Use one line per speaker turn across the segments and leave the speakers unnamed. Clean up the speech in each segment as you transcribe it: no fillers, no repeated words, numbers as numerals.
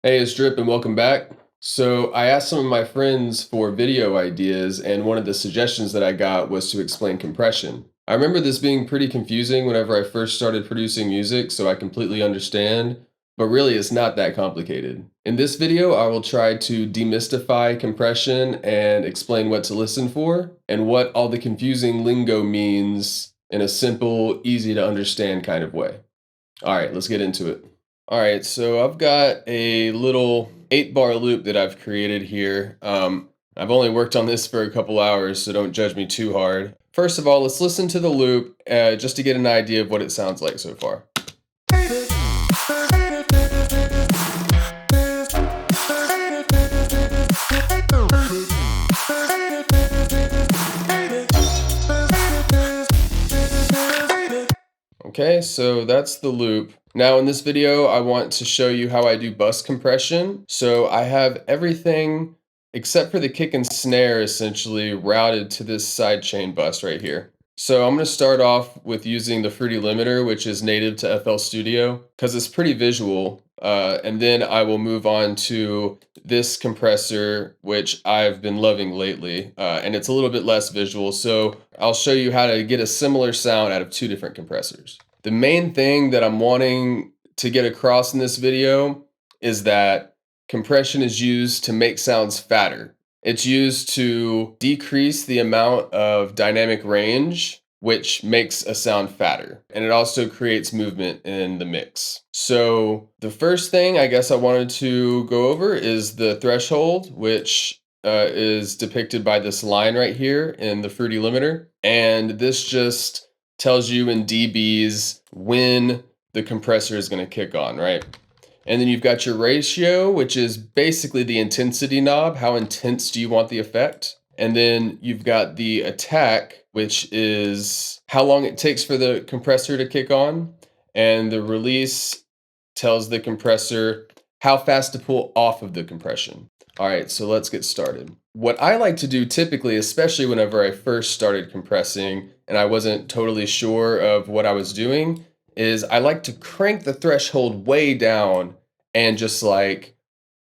Hey, it's Drip and welcome back. So I asked some of my friends for video ideas, and one of the suggestions that I got was to explain compression. I remember this being pretty confusing whenever I first started producing music, so I completely understand, but really it's not that complicated. In this video, I will try to demystify compression and explain what to listen for and what all the confusing lingo means in a simple, easy to understand kind of way. All right, let's get into it. All right, so I've got a little 8-bar loop that I've created here. I've only worked on this for a couple hours, so don't judge me too hard. First of all, let's listen to the loop just to get an idea of what it sounds like so far. Okay, so that's the loop. Now in this video, I want to show you how I do bus compression. So I have everything except for the kick and snare essentially routed to this sidechain bus right here. So I'm going to start off with using the Fruity Limiter, which is native to FL Studio, because it's pretty visual. And then I will move on to this compressor, which I've been loving lately, and it's a little bit less visual. So I'll show you how to get a similar sound out of two different compressors. The main thing that I'm wanting to get across in this video is that compression is used to make sounds fatter. It's used to decrease the amount of dynamic range, which makes a sound fatter. And it also creates movement in the mix. So the first thing I guess I wanted to go over is the threshold, which is depicted by this line right here in the Fruity Limiter. And this just tells you in dBs when the compressor is going to kick on, right? And then you've got your ratio, which is basically the intensity knob. How intense do you want the effect? And then you've got the attack, which is how long it takes for the compressor to kick on. And the release tells the compressor how fast to pull off of the compression. All right, so let's get started. What I like to do typically, especially whenever I first started compressing and I wasn't totally sure of what I was doing, is I like to crank the threshold way down and just like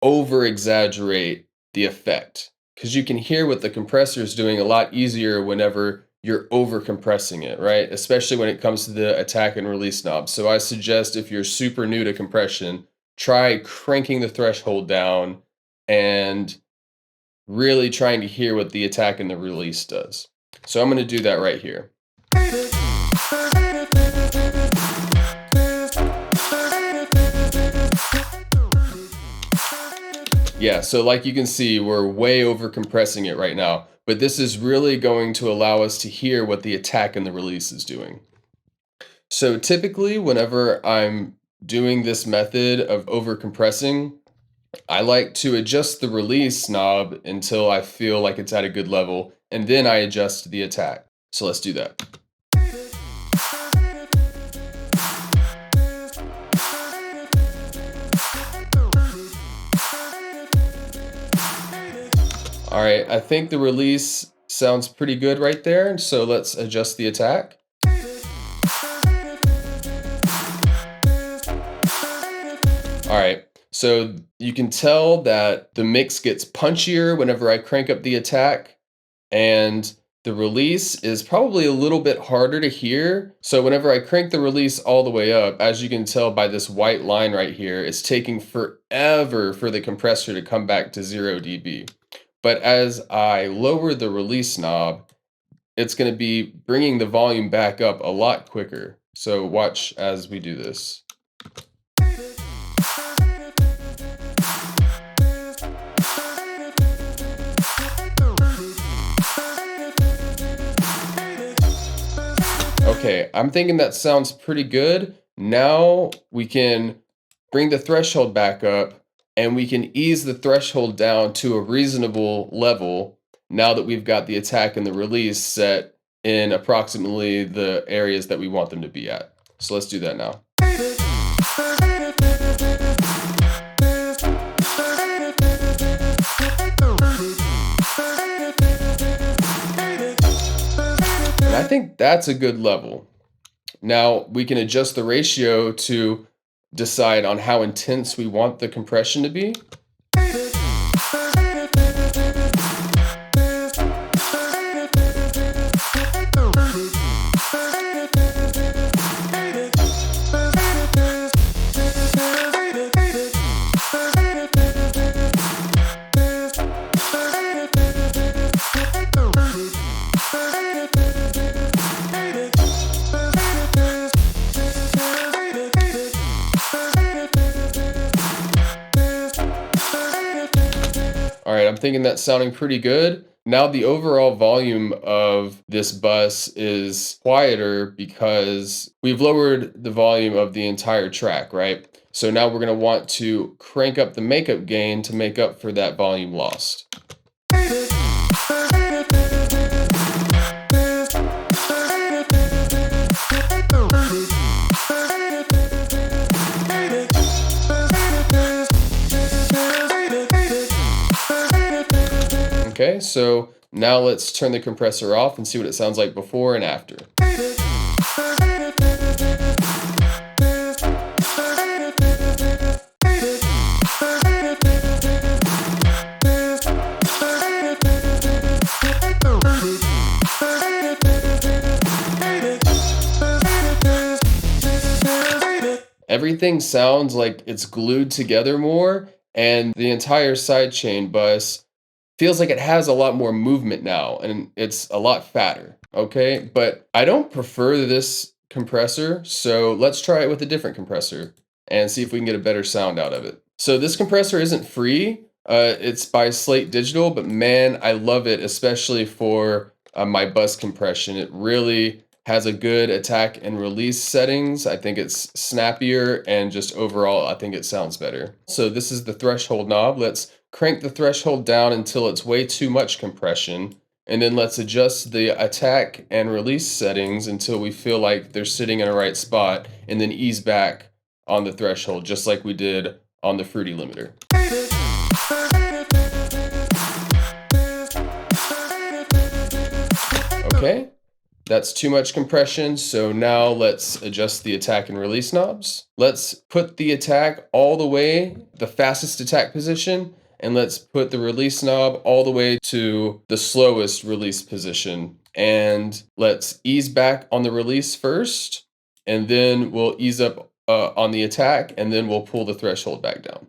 over exaggerate the effect. Because you can hear what the compressor is doing a lot easier whenever you're over compressing it, right? Especially when it comes to the attack and release knob. So I suggest if you're super new to compression, try cranking the threshold down and really trying to hear what the attack and the release does. So I'm going to do that right here. Yeah, so like you can see, we're way over compressing it right now, but this is really going to allow us to hear what the attack and the release is doing. So typically, whenever I'm doing this method of over compressing, I like to adjust the release knob until I feel like it's at a good level, and then I adjust the attack. So let's do that. All right, I think the release sounds pretty good right there, so let's adjust the attack. All right, so you can tell that the mix gets punchier whenever I crank up the attack, and the release is probably a little bit harder to hear. So whenever I crank the release all the way up, as you can tell by this white line right here, it's taking forever for the compressor to come back to 0 dB. But as I lower the release knob, it's going to be bringing the volume back up a lot quicker. So watch as we do this. Okay, I'm thinking that sounds pretty good. Now we can bring the threshold back up and we can ease the threshold down to a reasonable level now that we've got the attack and the release set in approximately the areas that we want them to be at. So let's do that now. And I think that's a good level. Now we can adjust the ratio to decide on how intense we want the compression to be. All right, I'm thinking that's sounding pretty good. Now the overall volume of this bus is quieter because we've lowered the volume of the entire track, right? So now we're gonna want to crank up the makeup gain to make up for that volume lost. Okay, so now let's turn the compressor off and see what it sounds like before and after. Everything sounds like it's glued together more, and the entire sidechain bus feels like it has a lot more movement now, and it's a lot fatter, okay? But I don't prefer this compressor, so let's try it with a different compressor and see if we can get a better sound out of it. So this compressor isn't free. It's by Slate Digital, but man, I love it, especially for my bus compression. It really has a good attack and release settings. I think it's snappier, and just overall, I think it sounds better. So this is the threshold knob. Let's crank the threshold down until it's way too much compression. And then let's adjust the attack and release settings until we feel like they're sitting in the right spot, and then ease back on the threshold, just like we did on the Fruity limiter. Okay, that's too much compression, so now let's adjust the attack and release knobs. Let's put the attack all the way, the fastest attack position, and let's put the release knob all the way to the slowest release position. And let's ease back on the release first, and then we'll ease up on the attack, and then we'll pull the threshold back down.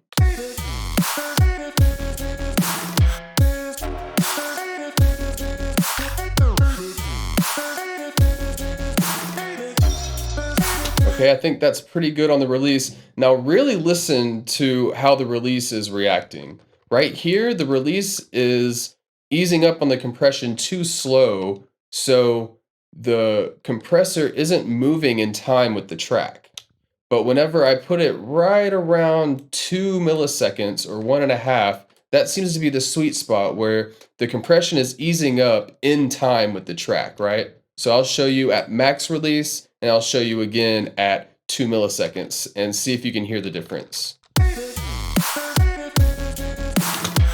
Okay, I think that's pretty good on the release. Now really listen to how the release is reacting. Right here, the release is easing up on the compression too slow, so the compressor isn't moving in time with the track. But whenever I put it right around 2 milliseconds or 1.5, that seems to be the sweet spot where the compression is easing up in time with the track, right? So I'll show you at max release, and I'll show you again at 2 milliseconds, and see if you can hear the difference.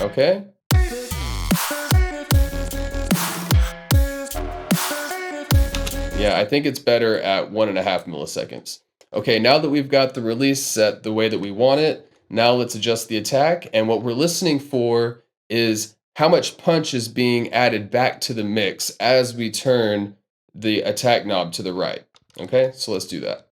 Okay? Yeah, I think it's better at 1.5 milliseconds. Okay, now that we've got the release set the way that we want it, now let's adjust the attack, and what we're listening for is how much punch is being added back to the mix as we turn the attack knob to the right. Okay, so let's do that.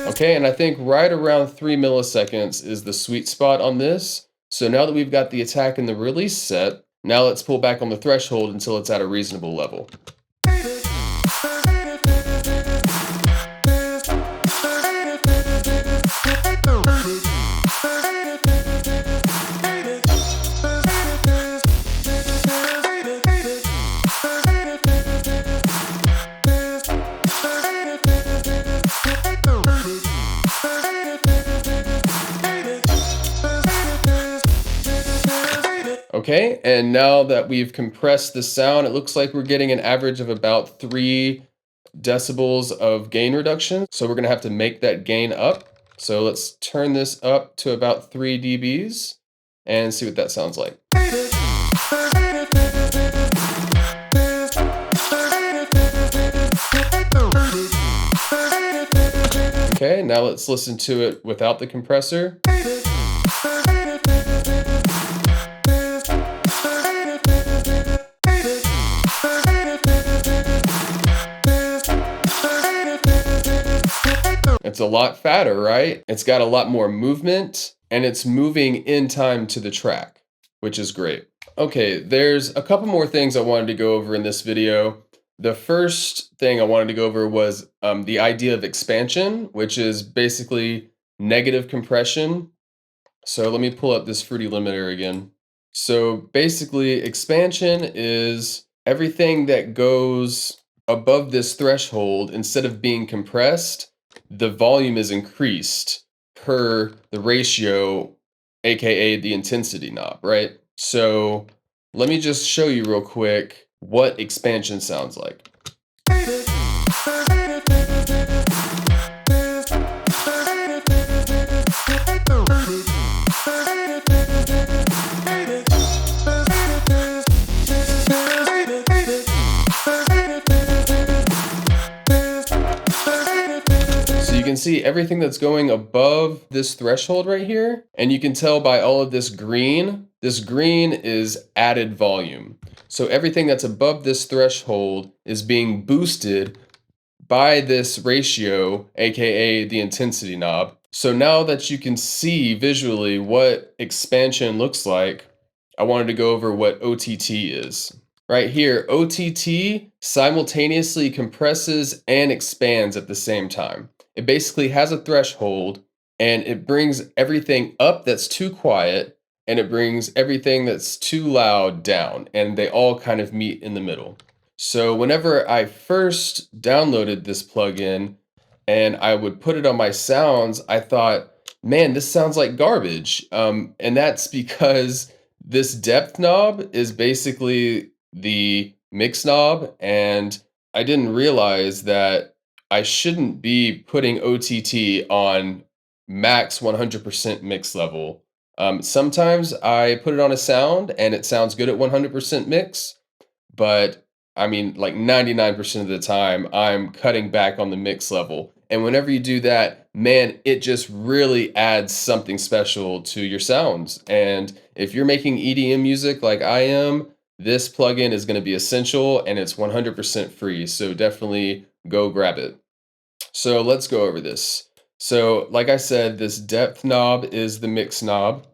Okay, and I think right around 3 milliseconds is the sweet spot on this. So now that we've got the attack and the release set, now let's pull back on the threshold until it's at a reasonable level. Okay, and now that we've compressed the sound, it looks like we're getting an average of about 3 decibels of gain reduction. So we're gonna have to make that gain up. So let's turn this up to about 3 dBs and see what that sounds like. Okay, now let's listen to it without the compressor. It's a lot fatter, right? It's got a lot more movement, and it's moving in time to the track, which is great. Okay, there's a couple more things I wanted to go over in this video. The first thing I wanted to go over was the idea of expansion, which is basically negative compression. So let me pull up this Fruity limiter again. So basically, expansion is everything that goes above this threshold, instead of being compressed, the volume is increased per the ratio, aka the intensity knob, right? So let me just show you real quick what expansion sounds like. You can see everything that's going above this threshold right here, and you can tell by all of this green is added volume. So everything that's above this threshold is being boosted by this ratio, aka the intensity knob. So now that you can see visually what expansion looks like, I wanted to go over what OTT is. Right here, OTT simultaneously compresses and expands at the same time. It basically has a threshold, and it brings everything up that's too quiet, and it brings everything that's too loud down, and they all kind of meet in the middle. So whenever I first downloaded this plugin and I would put it on my sounds, I thought, man, this sounds like garbage. And that's because this depth knob is basically the mix knob, and I didn't realize that I shouldn't be putting OTT on max 100% mix level. Sometimes I put it on a sound and it sounds good at 100% mix, but I mean, like 99% of the time, I'm cutting back on the mix level. And whenever you do that, man, it just really adds something special to your sounds. And if you're making EDM music like I am, this plugin is going to be essential, and it's 100% free. So definitely go grab it. So let's go over this. So like I said, this depth knob is the mix knob.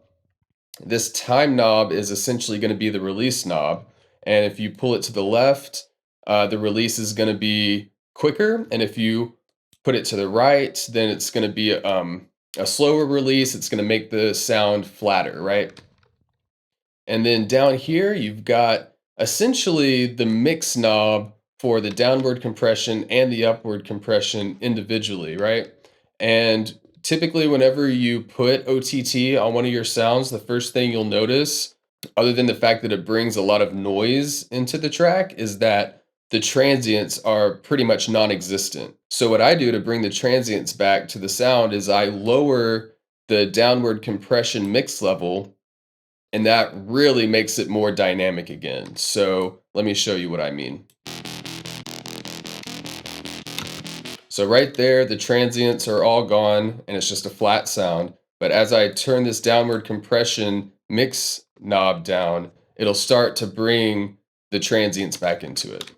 This time knob is essentially going to be the release knob. And if you pull it to the left, the release is going to be quicker. And if you put it to the right, then it's going to be a slower release. It's going to make the sound flatter, right? And then down here, you've got essentially the mix knob for the downward compression and the upward compression individually, right? And typically, whenever you put OTT on one of your sounds, the first thing you'll notice, other than the fact that it brings a lot of noise into the track, is that the transients are pretty much non-existent. So what I do to bring the transients back to the sound is I lower the downward compression mix level, and that really makes it more dynamic again. So let me show you what I mean. So right there, the transients are all gone and it's just a flat sound. But as I turn this downward compression mix knob down, it'll start to bring the transients back into it.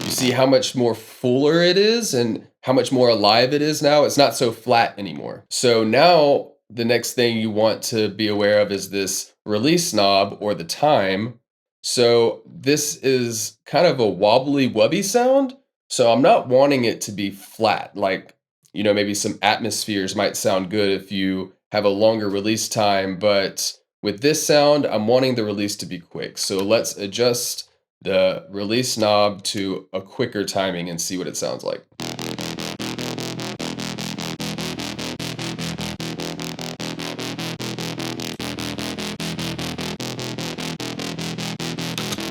You see how much more fuller it is and how much more alive it is now? It's not so flat anymore. So now the next thing you want to be aware of is this release knob, or the time. So this is kind of a wobbly wubby sound. So I'm not wanting it to be flat. Like, maybe some atmospheres might sound good if you have a longer release time, but with this sound, I'm wanting the release to be quick. So let's adjust the release knob to a quicker timing and see what it sounds like.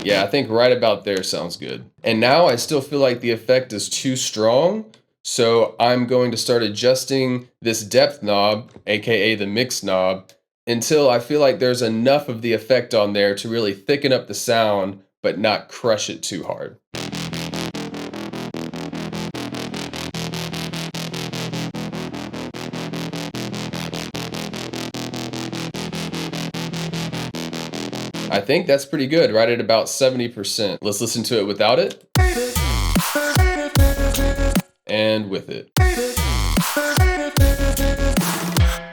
Yeah, I think right about there sounds good. And now I still feel like the effect is too strong, so I'm going to start adjusting this depth knob, aka the mix knob, until I feel like there's enough of the effect on there to really thicken up the sound, but not crush it too hard. I think that's pretty good, right at about 70%. Let's listen to it without it. And with it.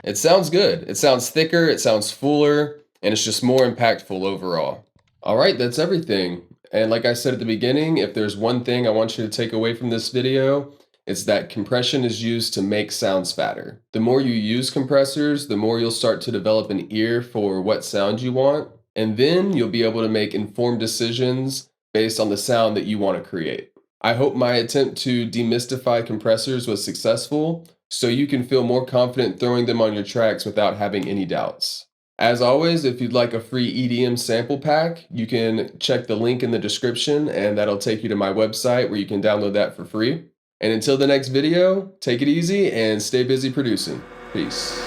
It sounds good. It sounds thicker, it sounds fuller, and it's just more impactful overall. All right, that's everything. And like I said at the beginning, if there's one thing I want you to take away from this video, it's that compression is used to make sounds fatter. The more you use compressors, the more you'll start to develop an ear for what sound you want, and then you'll be able to make informed decisions based on the sound that you want to create. I hope my attempt to demystify compressors was successful, so you can feel more confident throwing them on your tracks without having any doubts. As always, if you'd like a free EDM sample pack, you can check the link in the description and that'll take you to my website where you can download that for free. And until the next video, take it easy and stay busy producing. Peace.